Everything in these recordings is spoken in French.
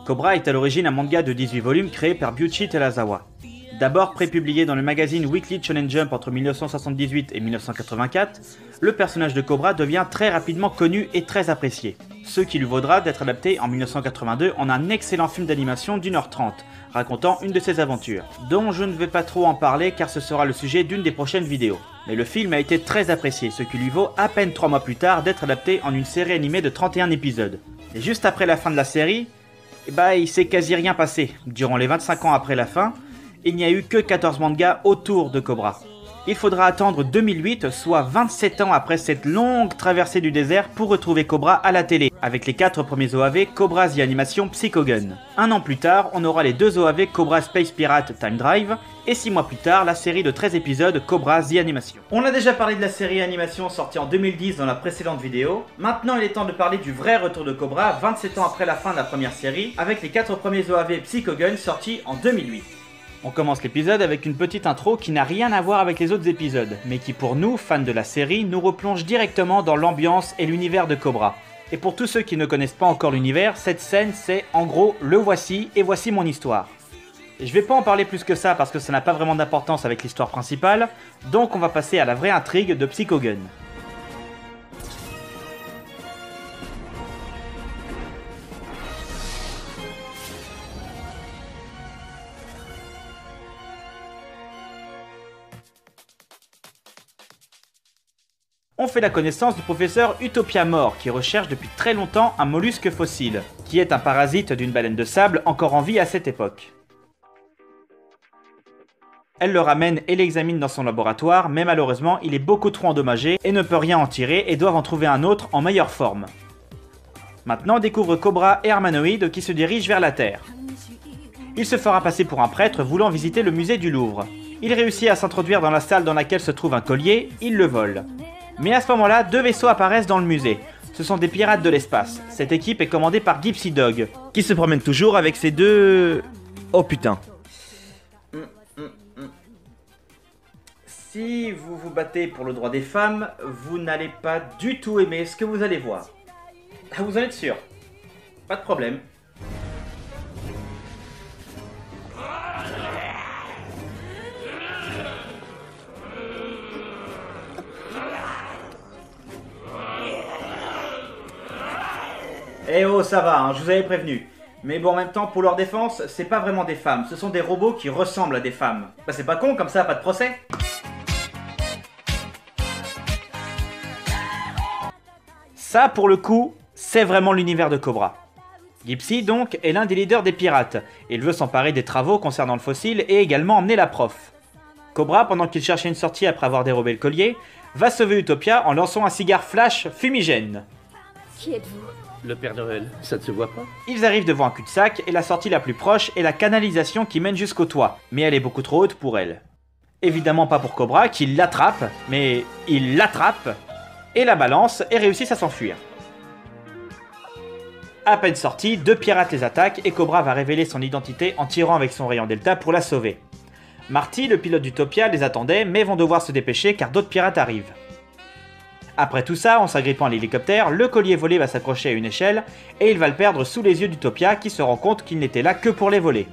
Cobra est à l'origine un manga de 18 volumes créé par Byuichi Terasawa. D'abord prépublié dans le magazine Weekly Shonen Jump entre 1978 et 1984, le personnage de Cobra devient très rapidement connu et très apprécié, ce qui lui vaudra d'être adapté en 1982 en un excellent film d'animation d'1h30, racontant une de ses aventures, dont je ne vais pas trop en parler car ce sera le sujet d'une des prochaines vidéos. Mais le film a été très apprécié, ce qui lui vaut à peine 3 mois plus tard d'être adapté en une série animée de 31 épisodes. Et juste après la fin de la série, il s'est quasi rien passé. Durant les 25 ans après la fin, il n'y a eu que 14 mangas autour de Cobra. Il faudra attendre 2008, soit 27 ans après cette longue traversée du désert pour retrouver Cobra à la télé, avec les 4 premiers OAV Cobra The Animation Psychogun. Un an plus tard, on aura les 2 OAV Cobra Space Pirate Time Drive, et 6 mois plus tard, la série de 13 épisodes Cobra The Animation. On a déjà parlé de la série animation sortie en 2010 dans la précédente vidéo. Maintenant, il est temps de parler du vrai retour de Cobra, 27 ans après la fin de la première série, avec les 4 premiers OAV Psychogun sortis en 2008. On commence l'épisode avec une petite intro qui n'a rien à voir avec les autres épisodes, mais qui pour nous, fans de la série, nous replonge directement dans l'ambiance et l'univers de Cobra. Et pour tous ceux qui ne connaissent pas encore l'univers, cette scène c'est en gros le voici et voici mon histoire. Et je vais pas en parler plus que ça parce que ça n'a pas vraiment d'importance avec l'histoire principale, donc on va passer à la vraie intrigue de Psychogun. On fait la connaissance du professeur Utopia Mort qui recherche depuis très longtemps un mollusque fossile, qui est un parasite d'une baleine de sable encore en vie à cette époque. Elle le ramène et l'examine dans son laboratoire, mais malheureusement il est beaucoup trop endommagé et ne peut rien en tirer et doivent en trouver un autre en meilleure forme. Maintenant on découvre Cobra et Armanoïde qui se dirigent vers la Terre. Il se fera passer pour un prêtre voulant visiter le musée du Louvre. Il réussit à s'introduire dans la salle dans laquelle se trouve un collier, il le vole. Mais à ce moment-là, 2 vaisseaux apparaissent dans le musée. Ce sont des pirates de l'espace. Cette équipe est commandée par Gypsy Dog, qui se promène toujours avec ses 2... Oh putain. Si vous vous battez pour le droit des femmes, vous n'allez pas du tout aimer ce que vous allez voir. Vous en êtes sûr? Pas de problème. Eh oh, ça va, hein, je vous avais prévenu. Mais bon, en même temps, pour leur défense, c'est pas vraiment des femmes, ce sont des robots qui ressemblent à des femmes. C'est pas con, comme ça, pas de procès. Ça, pour le coup, c'est vraiment l'univers de Cobra. Gypsy, donc, est l'un des leaders des pirates. Il veut s'emparer des travaux concernant le fossile et également emmener la prof. Cobra, pendant qu'il cherchait une sortie après avoir dérobé le collier, va sauver Utopia en lançant un cigare flash fumigène. Qui êtes-vous ? Le Père Noël, ça ne se voit pas? Ils arrivent devant un cul-de-sac et la sortie la plus proche est la canalisation qui mène jusqu'au toit, mais elle est beaucoup trop haute pour elle. Évidemment pas pour Cobra qui l'attrape, mais il l'attrape et la balance et réussit à s'enfuir. À peine sortis, 2 pirates les attaquent et Cobra va révéler son identité en tirant avec son rayon delta pour la sauver. Marty, le pilote d'Utopia, les attendait mais vont devoir se dépêcher car d'autres pirates arrivent. Après tout ça, en s'agrippant à l'hélicoptère, le collier volé va s'accrocher à une échelle et il va le perdre sous les yeux d'Utopia qui se rend compte qu'il n'était là que pour les voler.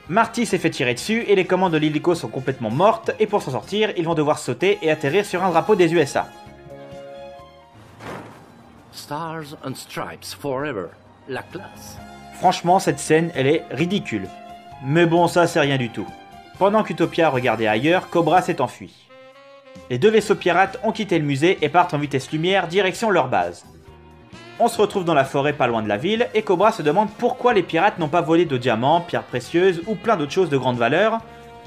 Marty s'est fait tirer dessus et les commandes de l'hélico sont complètement mortes et pour s'en sortir, ils vont devoir sauter et atterrir sur un drapeau des USA. Stars and Stripes Forever, la classe. Franchement, cette scène, elle est ridicule. Mais bon, ça c'est rien du tout. Pendant qu'Utopia regardait ailleurs, Cobra s'est enfui. Les 2 vaisseaux pirates ont quitté le musée et partent en vitesse lumière direction leur base. On se retrouve dans la forêt pas loin de la ville et Cobra se demande pourquoi les pirates n'ont pas volé de diamants, pierres précieuses ou plein d'autres choses de grande valeur,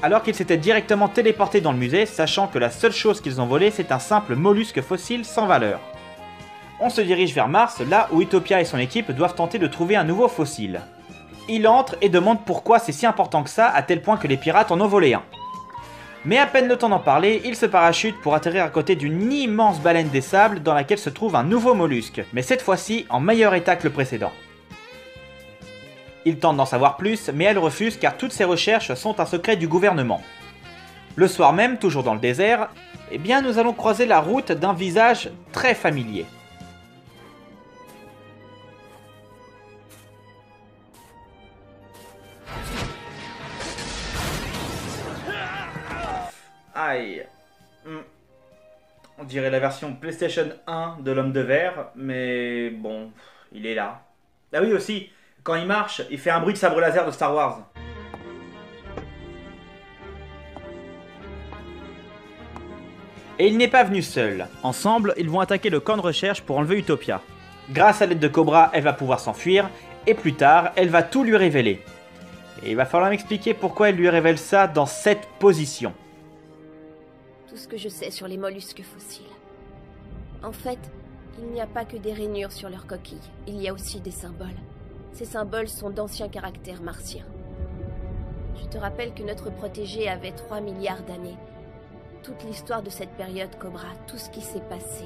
alors qu'ils s'étaient directement téléportés dans le musée, sachant que la seule chose qu'ils ont volée c'est un simple mollusque fossile sans valeur. On se dirige vers Mars, là où Utopia et son équipe doivent tenter de trouver un nouveau fossile. Il entre et demande pourquoi c'est si important que ça, à tel point que les pirates en ont volé un. Mais à peine le temps d'en parler, il se parachute pour atterrir à côté d'une immense baleine des sables dans laquelle se trouve un nouveau mollusque, mais cette fois-ci en meilleur état que le précédent. Il tente d'en savoir plus, mais elle refuse car toutes ses recherches sont un secret du gouvernement. Le soir même, toujours dans le désert, nous allons croiser la route d'un visage très familier. Aïe. On dirait la version PlayStation 1 de l'homme de verre, mais bon, il est là. Ah oui aussi, quand il marche, il fait un bruit de sabre laser de Star Wars. Et il n'est pas venu seul. Ensemble, ils vont attaquer le camp de recherche pour enlever Utopia. Grâce à l'aide de Cobra, elle va pouvoir s'enfuir, et plus tard, elle va tout lui révéler. Et il va falloir m'expliquer pourquoi elle lui révèle ça dans cette position. Tout ce que je sais sur les mollusques fossiles. En fait, il n'y a pas que des rainures sur leurs coquilles, il y a aussi des symboles. Ces symboles sont d'anciens caractères martiens. Je te rappelle que notre protégé avait 3 milliards d'années. Toute l'histoire de cette période, Cobra, tout ce qui s'est passé,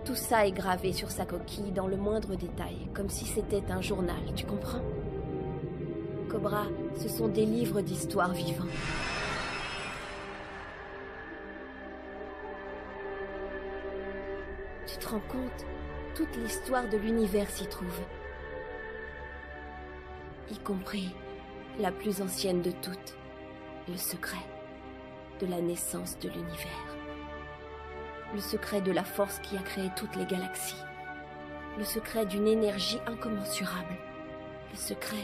tout ça est gravé sur sa coquille dans le moindre détail, comme si c'était un journal, tu comprends? Cobra, ce sont des livres d'histoire vivants. Tu te rends compte? Toute l'histoire de l'univers s'y trouve. Y compris la plus ancienne de toutes, le secret de la naissance de l'univers. Le secret de la force qui a créé toutes les galaxies. Le secret d'une énergie incommensurable. Le secret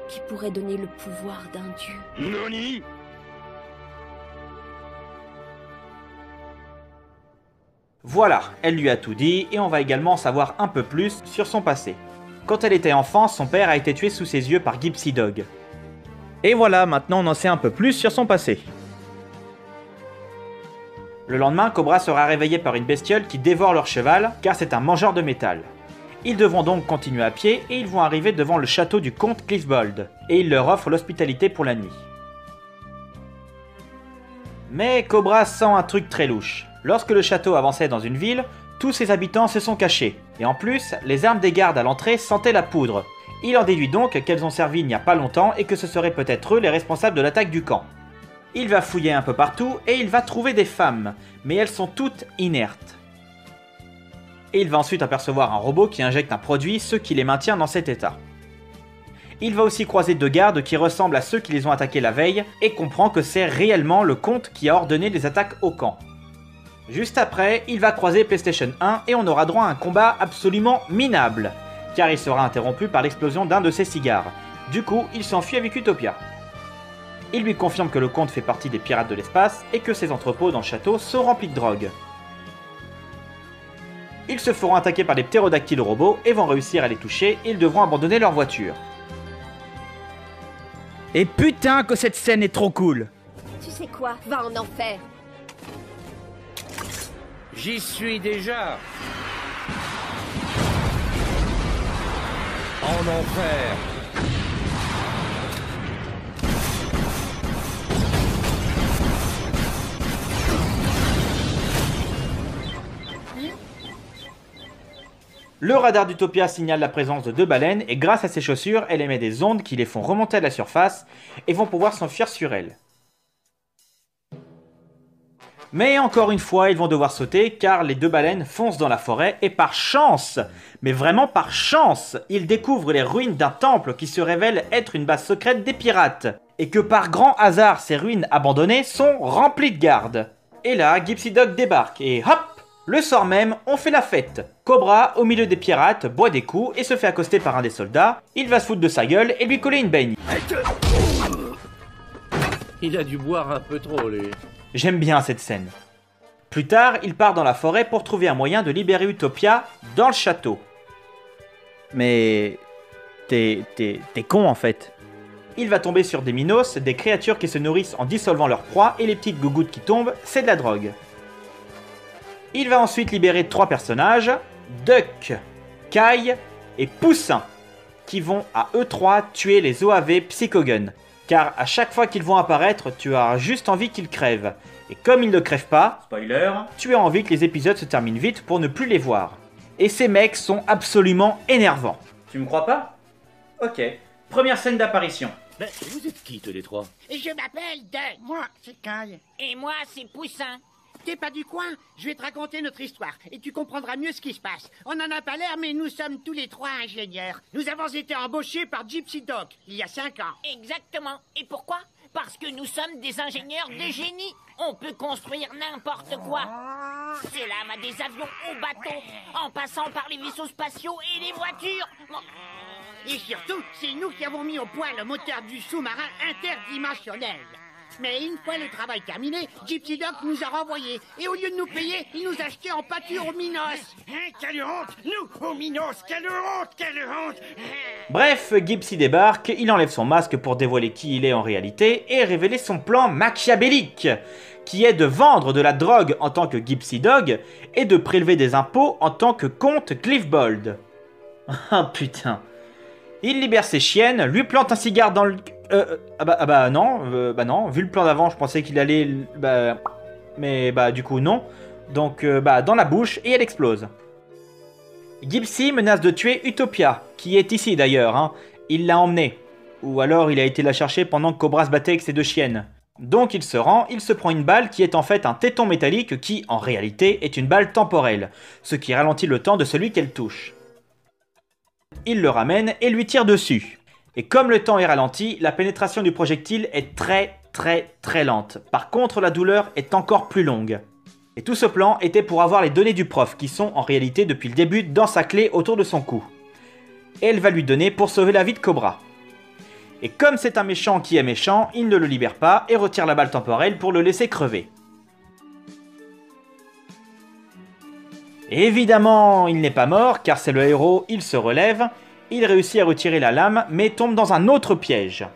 qui pourrait donner le pouvoir d'un dieu. Nani? Voilà, elle lui a tout dit et on va également en savoir un peu plus sur son passé. Quand elle était enfant, son père a été tué sous ses yeux par Gypsy Dog. Et voilà, maintenant on en sait un peu plus sur son passé. Le lendemain, Cobra sera réveillé par une bestiole qui dévore leur cheval, car c'est un mangeur de métal. Ils devront donc continuer à pied et ils vont arriver devant le château du comte Cliffbold, et il leur offre l'hospitalité pour la nuit. Mais Cobra sent un truc très louche. Lorsque le château avançait dans une ville, tous ses habitants se sont cachés, et en plus, les armes des gardes à l'entrée sentaient la poudre. Il en déduit donc qu'elles ont servi il n'y a pas longtemps et que ce seraient peut-être eux les responsables de l'attaque du camp. Il va fouiller un peu partout et il va trouver des femmes, mais elles sont toutes inertes. Et il va ensuite apercevoir un robot qui injecte un produit, ce qui les maintient dans cet état. Il va aussi croiser 2 gardes qui ressemblent à ceux qui les ont attaqués la veille et comprend que c'est réellement le comte qui a ordonné les attaques au camp. Juste après, il va croiser PlayStation 1 et on aura droit à un combat absolument minable, car il sera interrompu par l'explosion d'un de ses cigares. Du coup, il s'enfuit avec Utopia. Il lui confirme que le comte fait partie des pirates de l'espace et que ses entrepôts dans le château sont remplis de drogue. Ils se feront attaquer par des ptérodactyles robots et vont réussir à les toucher et ils devront abandonner leur voiture. Et putain que cette scène est trop cool! Tu sais quoi? Va en enfer! J'y suis déjà. En enfer. Le radar d'Utopia signale la présence de 2 baleines et grâce à ses chaussures, elle émet des ondes qui les font remonter à la surface et vont pouvoir s'enfuir sur elle. Mais encore une fois, ils vont devoir sauter car les 2 baleines foncent dans la forêt et par chance, mais vraiment par chance, ils découvrent les ruines d'un temple qui se révèle être une base secrète des pirates. Et que par grand hasard, ces ruines abandonnées sont remplies de gardes. Et là, Gypsy Dog débarque et hop! Le soir même, on fait la fête. Cobra, au milieu des pirates, boit des coups et se fait accoster par un des soldats. Il va se foutre de sa gueule et lui coller une baigne. Il a dû boire un peu trop, lui. J'aime bien cette scène. Plus tard, il part dans la forêt pour trouver un moyen de libérer Utopia dans le château. Mais... T'es con en fait. Il va tomber sur des minos, des créatures qui se nourrissent en dissolvant leur proie et les petites gougouttes qui tombent, c'est de la drogue. Il va ensuite libérer 3 personnages, Duck, Kai et Poussin, qui vont à eux 3 tuer les OAV Psychogun. Car à chaque fois qu'ils vont apparaître, tu as juste envie qu'ils crèvent. Et comme ils ne crèvent pas, spoiler, tu as envie que les épisodes se terminent vite pour ne plus les voir. Et ces mecs sont absolument énervants. Tu me crois pas? Ok. Première scène d'apparition. Mais vous êtes qui, tous les 3? Je m'appelle Duck. Moi, c'est Kai. Et moi, c'est Poussin. T'es pas du coin? Je vais te raconter notre histoire et tu comprendras mieux ce qui se passe. On n'en a pas l'air, mais nous sommes tous les 3 ingénieurs. Nous avons été embauchés par Gypsy Dog il y a 5 ans. Exactement. Et pourquoi? Parce que nous sommes des ingénieurs de génie. On peut construire n'importe quoi. Cela va des avions aux bateaux, en passant par les vaisseaux spatiaux et les voitures. Et surtout, c'est nous qui avons mis au point le moteur du sous-marin interdimensionnel. Mais une fois le travail terminé, Gypsy Doc nous a renvoyés. Et au lieu de nous payer, il nous a jetés en pâture au Minos. Quelle honte! Nous, au Minos, quelle honte! Quelle honte! Bref, Gypsy débarque, il enlève son masque pour dévoiler qui il est en réalité et révéler son plan machiavélique, qui est de vendre de la drogue en tant que Gypsy Dog et de prélever des impôts en tant que comte Cliffbold. Ah putain. Il libère ses chiennes, lui plante un cigare dans le... non, vu le plan d'avant, je pensais qu'il allait... Mais du coup non. Donc dans la bouche et elle explose. Gypsy menace de tuer Utopia, qui est ici d'ailleurs, hein. Il l'a emmenée. Ou alors il a été la chercher pendant que Cobra se battait avec ses deux chiennes. Donc il se rend, il se prend une balle qui est en fait un téton métallique qui, en réalité, est une balle temporelle, ce qui ralentit le temps de celui qu'elle touche. Il le ramène et lui tire dessus. Et comme le temps est ralenti, la pénétration du projectile est très lente. Par contre, la douleur est encore plus longue. Et tout ce plan était pour avoir les données du prof, qui sont en réalité depuis le début dans sa clé autour de son cou. Et elle va lui donner pour sauver la vie de Cobra. Et comme c'est un méchant qui est méchant, il ne le libère pas et retire la balle temporelle pour le laisser crever. Et évidemment, il n'est pas mort, car c'est le héros, il se relève, il réussit à retirer la lame, mais tombe dans un autre piège.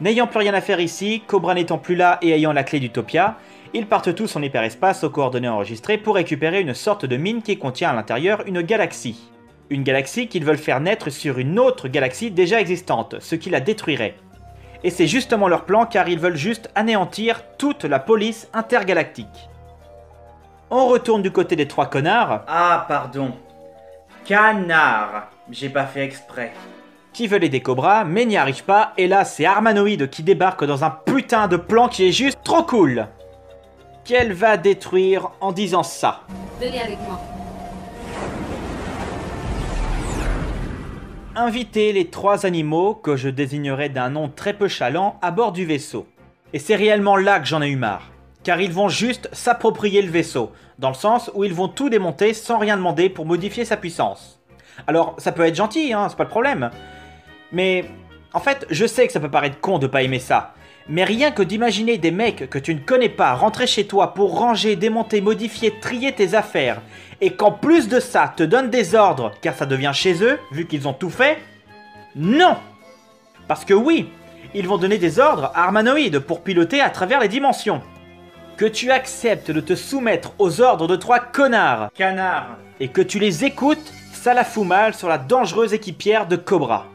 N'ayant plus rien à faire ici, Cobra n'étant plus là et ayant la clé d'Utopia, ils partent tous en hyperespace aux coordonnées enregistrées pour récupérer une sorte de mine qui contient à l'intérieur une galaxie. Une galaxie qu'ils veulent faire naître sur une autre galaxie déjà existante, ce qui la détruirait. Et c'est justement leur plan car ils veulent juste anéantir toute la police intergalactique. On retourne du côté des trois connards. Ah pardon. Canard. J'ai pas fait exprès. Qui veulent aider Cobra mais n'y arrivent pas et là c'est Armanoïde qui débarque dans un putain de plan qui est juste trop cool. Qu'elle va détruire en disant ça. Venez avec moi. Inviter les trois animaux, que je désignerai d'un nom très peu chalant, à bord du vaisseau. Et c'est réellement là que j'en ai eu marre. Car ils vont juste s'approprier le vaisseau, dans le sens où ils vont tout démonter sans rien demander pour modifier sa puissance. Alors, ça peut être gentil, hein, c'est pas le problème. Mais, en fait, je sais que ça peut paraître con de pas aimer ça. Mais rien que d'imaginer des mecs que tu ne connais pas rentrer chez toi pour ranger, démonter, modifier, trier tes affaires, et qu'en plus de ça te donnent des ordres, car ça devient chez eux, vu qu'ils ont tout fait, non! Parce que oui, ils vont donner des ordres à Armanoïde pour piloter à travers les dimensions. Que tu acceptes de te soumettre aux ordres de trois connards, canards, et que tu les écoutes, ça la fout mal sur la dangereuse équipière de Cobra.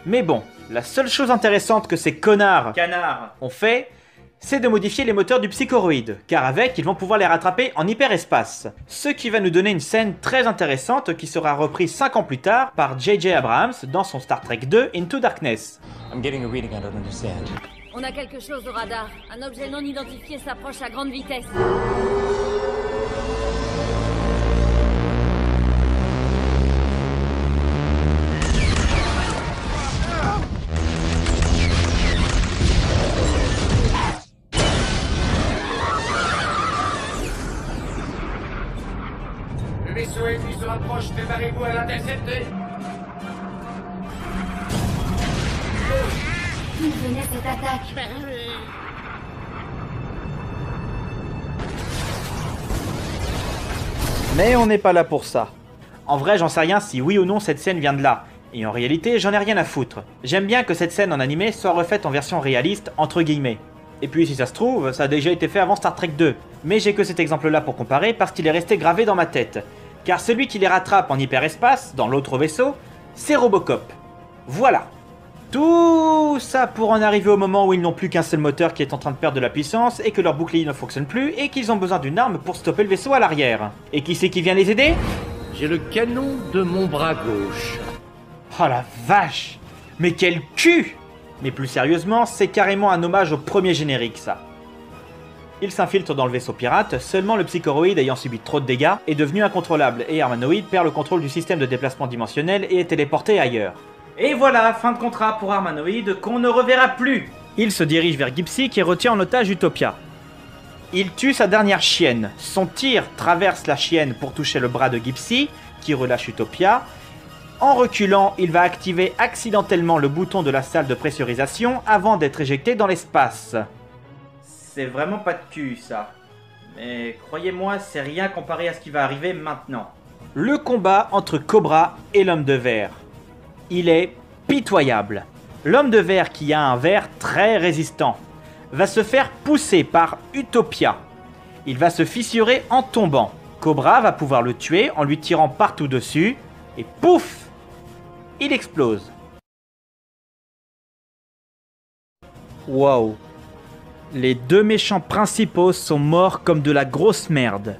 Mais bon, la seule chose intéressante que ces connards, canards, ont fait, c'est de modifier les moteurs du Psychoroïde, car avec, ils vont pouvoir les rattraper en hyperespace. Ce qui va nous donner une scène très intéressante qui sera reprise 5 ans plus tard par J.J. Abrams dans son Star Trek 2 Into Darkness. On a quelque chose au radar. Un objet non identifié s'approche à grande vitesse. Le vaisseau ennemi se rapproche, préparez-vous à l'intercepter. D'où venait cette attaque? Mais on n'est pas là pour ça. En vrai, j'en sais rien si oui ou non cette scène vient de là. Et en réalité, j'en ai rien à foutre. J'aime bien que cette scène en animé soit refaite en version réaliste, entre guillemets. Et puis si ça se trouve, ça a déjà été fait avant Star Trek 2. Mais j'ai que cet exemple-là pour comparer parce qu'il est resté gravé dans ma tête. Car celui qui les rattrape en hyperespace, dans l'autre vaisseau, c'est Robocop. Voilà. Tout ça pour en arriver au moment où ils n'ont plus qu'un seul moteur qui est en train de perdre de la puissance et que leur bouclier ne fonctionne plus et qu'ils ont besoin d'une arme pour stopper le vaisseau à l'arrière. Et qui c'est qui vient les aider? J'ai le canon de mon bras gauche. Oh la vache! Mais quel cul! Mais plus sérieusement, c'est carrément un hommage au premier générique, ça. Il s'infiltre dans le vaisseau pirate, seulement le Psychoroïde ayant subi trop de dégâts est devenu incontrôlable et Armanoïde perd le contrôle du système de déplacement dimensionnel et est téléporté ailleurs. Et voilà, fin de contrat pour Armanoïde qu'on ne reverra plus. Il se dirige vers Gypsy qui retient en otage Utopia. Il tue sa dernière chienne. Son tir traverse la chienne pour toucher le bras de Gypsy, qui relâche Utopia. En reculant, il va activer accidentellement le bouton de la salle de pressurisation avant d'être éjecté dans l'espace. C'est vraiment pas de cul, ça. Mais croyez-moi, c'est rien comparé à ce qui va arriver maintenant. Le combat entre Cobra et l'homme de verre. Il est pitoyable. L'homme de verre, qui a un verre très résistant, va se faire pousser par Utopia. Il va se fissurer en tombant. Cobra va pouvoir le tuer en lui tirant partout dessus, et pouf! Il explose. Wow. Les deux méchants principaux sont morts comme de la grosse merde.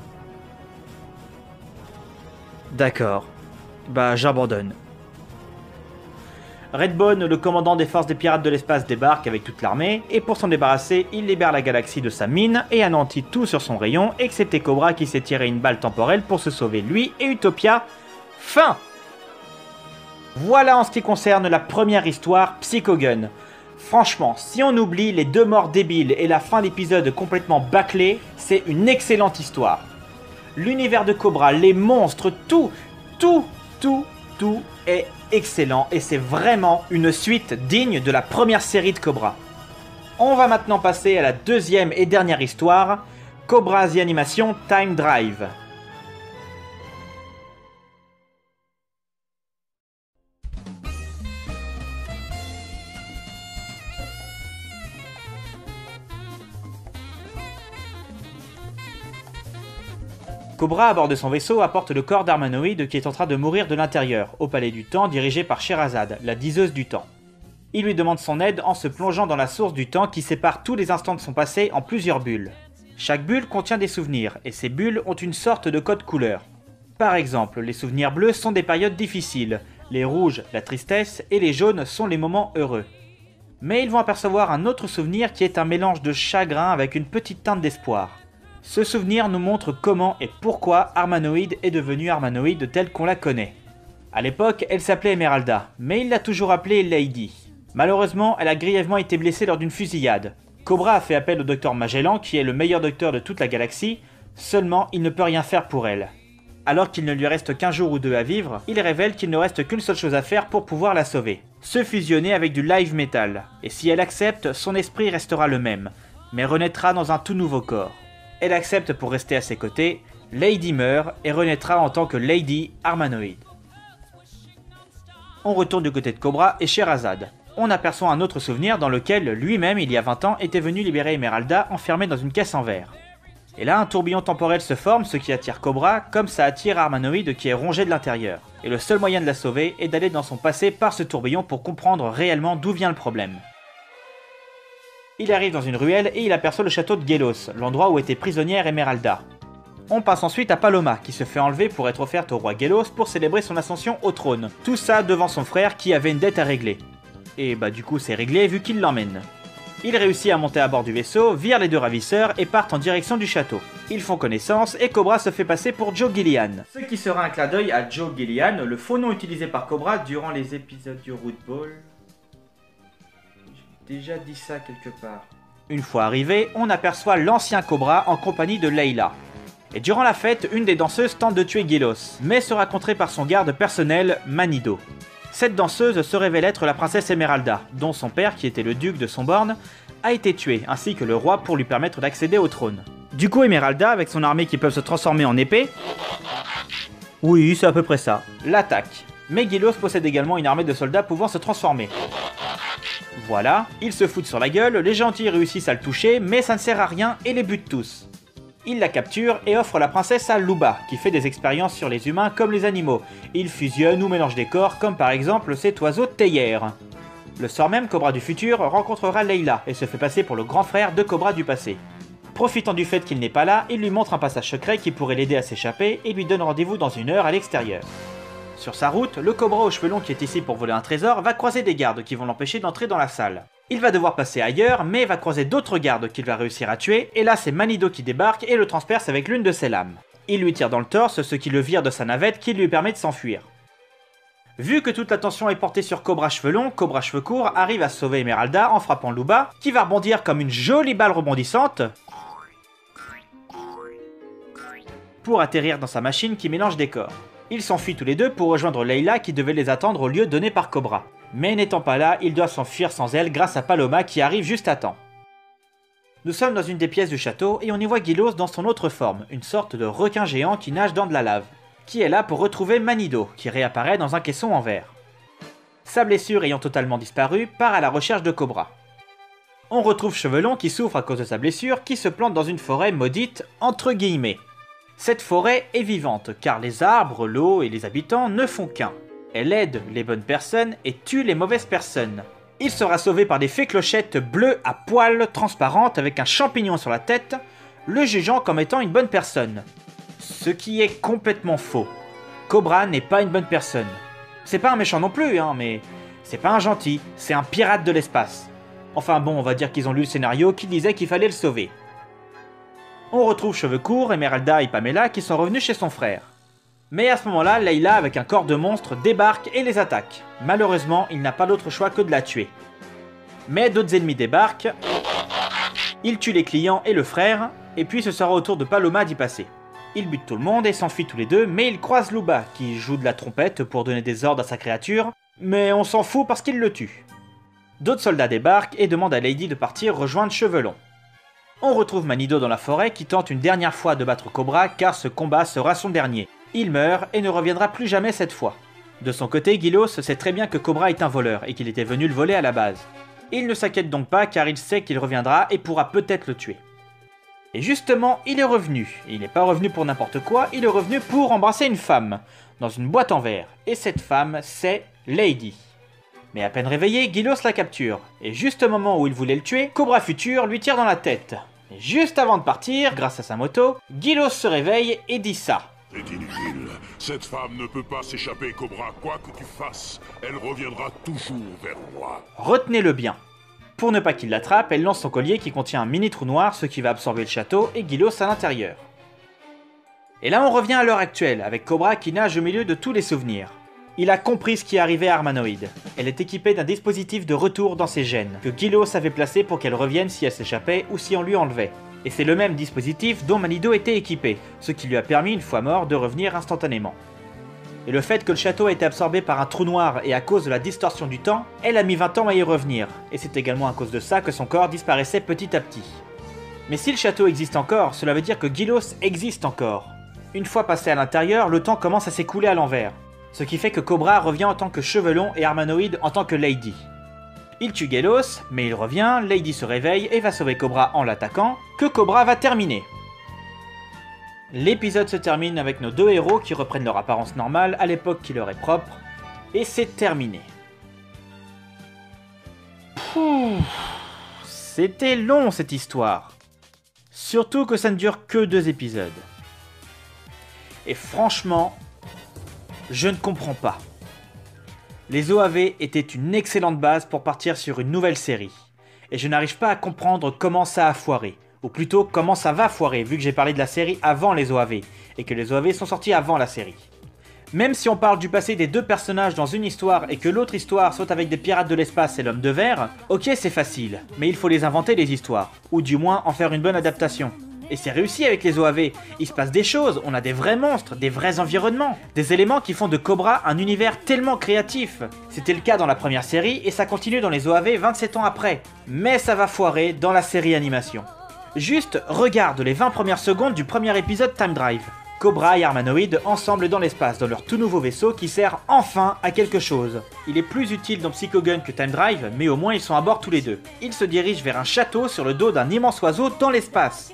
D'accord. Bah j'abandonne. Redbone, le commandant des forces des pirates de l'espace, débarque avec toute l'armée, et pour s'en débarrasser, il libère la galaxie de sa mine et anéantit tout sur son rayon, excepté Cobra qui s'est tiré une balle temporelle pour se sauver lui et Utopia. Fin! Voilà en ce qui concerne la première histoire, Psycho Gun. Franchement, si on oublie les deux morts débiles et la fin d'épisode complètement bâclée, c'est une excellente histoire. L'univers de Cobra, les monstres, tout est excellent et c'est vraiment une suite digne de la première série de Cobra. On va maintenant passer à la deuxième et dernière histoire, Cobra The Animation Time Drive. Cobra, à bord de son vaisseau, apporte le corps d'Armanoïde qui est en train de mourir de l'intérieur, au Palais du Temps dirigé par Sherazade, la diseuse du temps. Il lui demande son aide en se plongeant dans la source du temps qui sépare tous les instants de son passé en plusieurs bulles. Chaque bulle contient des souvenirs, et ces bulles ont une sorte de code couleur. Par exemple, les souvenirs bleus sont des périodes difficiles, les rouges, la tristesse, et les jaunes sont les moments heureux. Mais ils vont apercevoir un autre souvenir qui est un mélange de chagrin avec une petite teinte d'espoir. Ce souvenir nous montre comment et pourquoi Armanoïde est devenue Armanoïde telle qu'on la connaît. A l'époque, elle s'appelait Emeralda, mais il l'a toujours appelée Lady. Malheureusement, elle a grièvement été blessée lors d'une fusillade. Cobra a fait appel au docteur Magellan, qui est le meilleur docteur de toute la galaxie, seulement il ne peut rien faire pour elle. Alors qu'il ne lui reste qu'un jour ou deux à vivre, il révèle qu'il ne reste qu'une seule chose à faire pour pouvoir la sauver. Se fusionner avec du live metal. Et si elle accepte, son esprit restera le même, mais renaîtra dans un tout nouveau corps. Elle accepte pour rester à ses côtés, Lady meurt et renaîtra en tant que Lady Armanoïde. On retourne du côté de Cobra et Sherazade. On aperçoit un autre souvenir dans lequel lui-même, il y a 20 ans, était venu libérer Emeralda enfermée dans une caisse en verre. Et là, un tourbillon temporel se forme, ce qui attire Cobra, comme ça attire Armanoïde qui est rongé de l'intérieur. Et le seul moyen de la sauver est d'aller dans son passé par ce tourbillon pour comprendre réellement d'où vient le problème. Il arrive dans une ruelle et il aperçoit le château de Gelos, l'endroit où était prisonnière Emeralda. On passe ensuite à Paloma, qui se fait enlever pour être offerte au roi Gelos pour célébrer son ascension au trône. Tout ça devant son frère qui avait une dette à régler. Et bah du coup c'est réglé vu qu'il l'emmène. Il réussit à monter à bord du vaisseau, vire les deux ravisseurs et partent en direction du château. Ils font connaissance et Cobra se fait passer pour Joe Gillian. Ce qui sera un clin d'œil à Joe Gillian, le faux nom utilisé par Cobra durant les épisodes du Root Ball. Déjà dit ça quelque part. Une fois arrivé, on aperçoit l'ancien Cobra en compagnie de Layla. Et durant la fête, une des danseuses tente de tuer Gelos, mais sera contrée par son garde personnel, Manido. Cette danseuse se révèle être la princesse Emeralda, dont son père, qui était le duc de Somborn, a été tué, ainsi que le roi pour lui permettre d'accéder au trône. Du coup, Emeralda, avec son armée qui peut se transformer en épée... Oui, c'est à peu près ça. L'attaque. Mais Gelos possède également une armée de soldats pouvant se transformer. Voilà, ils se foutent sur la gueule, les gentils réussissent à le toucher, mais ça ne sert à rien et les butent tous. Il la capture et offre la princesse à Luba, qui fait des expériences sur les humains comme les animaux. Il fusionne ou mélange des corps, comme par exemple cet oiseau théière. Le soir même, Cobra du futur rencontrera Layla et se fait passer pour le grand frère de Cobra du passé. Profitant du fait qu'il n'est pas là, il lui montre un passage secret qui pourrait l'aider à s'échapper et lui donne rendez-vous dans 1 heure à l'extérieur. Sur sa route, le Cobra aux cheveux longs qui est ici pour voler un trésor va croiser des gardes qui vont l'empêcher d'entrer dans la salle. Il va devoir passer ailleurs, mais va croiser d'autres gardes qu'il va réussir à tuer, et là c'est Manido qui débarque et le transperce avec l'une de ses lames. Il lui tire dans le torse, ce qui le vire de sa navette qui lui permet de s'enfuir. Vu que toute l'attention est portée sur Cobra Cheveux Longs, Cobra Cheveux Courts arrive à sauver Esmeralda en frappant Luba, qui va rebondir comme une jolie balle rebondissante pour atterrir dans sa machine qui mélange des corps. Ils s'enfuient tous les deux pour rejoindre Layla qui devait les attendre au lieu donné par Cobra. Mais n'étant pas là, ils doivent s'enfuir sans elle grâce à Paloma qui arrive juste à temps. Nous sommes dans une des pièces du château et on y voit Gilos dans son autre forme, une sorte de requin géant qui nage dans de la lave, qui est là pour retrouver Manido, qui réapparaît dans un caisson en verre. Sa blessure ayant totalement disparu, part à la recherche de Cobra. On retrouve Cheveux Longs qui souffre à cause de sa blessure, qui se plante dans une forêt maudite, entre guillemets. Cette forêt est vivante, car les arbres, l'eau et les habitants ne font qu'un. Elle aide les bonnes personnes et tue les mauvaises personnes. Il sera sauvé par des fées clochettes bleues à poils transparentes avec un champignon sur la tête, le jugeant comme étant une bonne personne. Ce qui est complètement faux. Cobra n'est pas une bonne personne. C'est pas un méchant non plus, mais c'est pas un gentil, c'est un pirate de l'espace. Enfin bon, on va dire qu'ils ont lu le scénario qui disait qu'il fallait le sauver. On retrouve Cheveux Courts, Esmeralda et Pamela qui sont revenus chez son frère. Mais à ce moment-là, Layla avec un corps de monstre débarque et les attaque. Malheureusement, il n'a pas d'autre choix que de la tuer. Mais d'autres ennemis débarquent, il tue les clients et le frère, et puis ce sera au tour de Paloma d'y passer. Il bute tout le monde et s'enfuit tous les deux, mais il croise Luba qui joue de la trompette pour donner des ordres à sa créature, mais on s'en fout parce qu'il le tue. D'autres soldats débarquent et demandent à Lady de partir rejoindre Cheveux Longs. On retrouve Manido dans la forêt qui tente une dernière fois de battre Cobra car ce combat sera son dernier. Il meurt et ne reviendra plus jamais cette fois. De son côté, Gilos sait très bien que Cobra est un voleur et qu'il était venu le voler à la base. Il ne s'inquiète donc pas car il sait qu'il reviendra et pourra peut-être le tuer. Et justement, il est revenu. Et il n'est pas revenu pour n'importe quoi, il est revenu pour embrasser une femme, dans une boîte en verre. Et cette femme, c'est Lady. Mais à peine réveillé, Gilos la capture. Et juste au moment où il voulait le tuer, Cobra Futur lui tire dans la tête. Et juste avant de partir, grâce à sa moto, Gilos se réveille et dit ça. C'est inutile. Cette femme ne peut pas s'échapper, Cobra. Quoi que tu fasses, elle reviendra toujours vers moi. Retenez-le bien. Pour ne pas qu'il l'attrape, elle lance son collier qui contient un mini trou noir, ce qui va absorber le château et Gilos à l'intérieur. Et là on revient à l'heure actuelle, avec Cobra qui nage au milieu de tous les souvenirs. Il a compris ce qui arrivait à Armanoïde. Elle est équipée d'un dispositif de retour dans ses gènes, que Gilos avait placé pour qu'elle revienne si elle s'échappait ou si on lui enlevait. Et c'est le même dispositif dont Manido était équipé, ce qui lui a permis une fois mort de revenir instantanément. Et le fait que le château a été absorbé par un trou noir et à cause de la distorsion du temps, elle a mis 20 ans à y revenir, et c'est également à cause de ça que son corps disparaissait petit à petit. Mais si le château existe encore, cela veut dire que Gilos existe encore. Une fois passé à l'intérieur, le temps commence à s'écouler à l'envers, ce qui fait que Cobra revient en tant que Cheveux Longs et Armanoïde en tant que Lady. Il tue Gilos, mais il revient, Lady se réveille et va sauver Cobra en l'attaquant, que Cobra va terminer. L'épisode se termine avec nos deux héros qui reprennent leur apparence normale à l'époque qui leur est propre, et c'est terminé. C'était long cette histoire. Surtout que ça ne dure que 2 épisodes. Et franchement, je ne comprends pas. Les OAV étaient une excellente base pour partir sur une nouvelle série. Et je n'arrive pas à comprendre comment ça a foiré. Ou plutôt, comment ça va foirer, vu que j'ai parlé de la série avant les OAV. Et que les OAV sont sortis avant la série. Même si on parle du passé des deux personnages dans une histoire et que l'autre histoire soit avec des pirates de l'espace et l'homme de verre, ok c'est facile. Mais il faut les inventer les histoires. Ou du moins en faire une bonne adaptation. Et c'est réussi avec les OAV, il se passe des choses, on a des vrais monstres, des vrais environnements, des éléments qui font de Cobra un univers tellement créatif. C'était le cas dans la première série et ça continue dans les OAV 27 ans après. Mais ça va foirer dans la série animation. Juste regarde les 20 premières secondes du premier épisode Time Drive. Cobra et Armanoïde ensemble dans l'espace dans leur tout nouveau vaisseau qui sert enfin à quelque chose. Il est plus utile dans Psycho Gun que Time Drive, mais au moins ils sont à bord tous les deux. Ils se dirigent vers un château sur le dos d'un immense oiseau dans l'espace.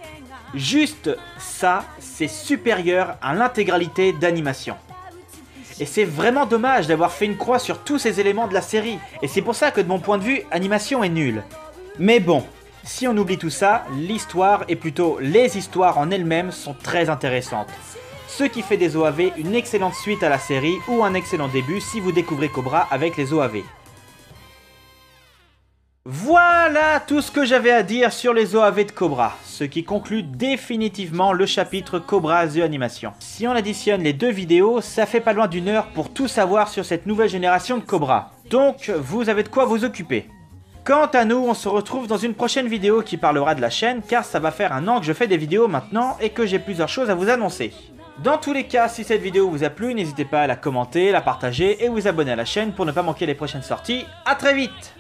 Juste ça, c'est supérieur à l'intégralité d'animation. Et c'est vraiment dommage d'avoir fait une croix sur tous ces éléments de la série. Et c'est pour ça que de mon point de vue, animation est nulle. Mais bon, si on oublie tout ça, l'histoire et plutôt les histoires en elles-mêmes sont très intéressantes. Ce qui fait des OAV une excellente suite à la série ou un excellent début si vous découvrez Cobra avec les OAV. Voilà tout ce que j'avais à dire sur les OAV de Cobra, ce qui conclut définitivement le chapitre Cobra The Animation. Si on additionne les deux vidéos, ça fait pas loin d'une heure pour tout savoir sur cette nouvelle génération de Cobra. Donc vous avez de quoi vous occuper. Quant à nous, on se retrouve dans une prochaine vidéo qui parlera de la chaîne, car ça va faire un an que je fais des vidéos maintenant et que j'ai plusieurs choses à vous annoncer. Dans tous les cas, si cette vidéo vous a plu, n'hésitez pas à la commenter, la partager et vous abonner à la chaîne pour ne pas manquer les prochaines sorties. A très vite!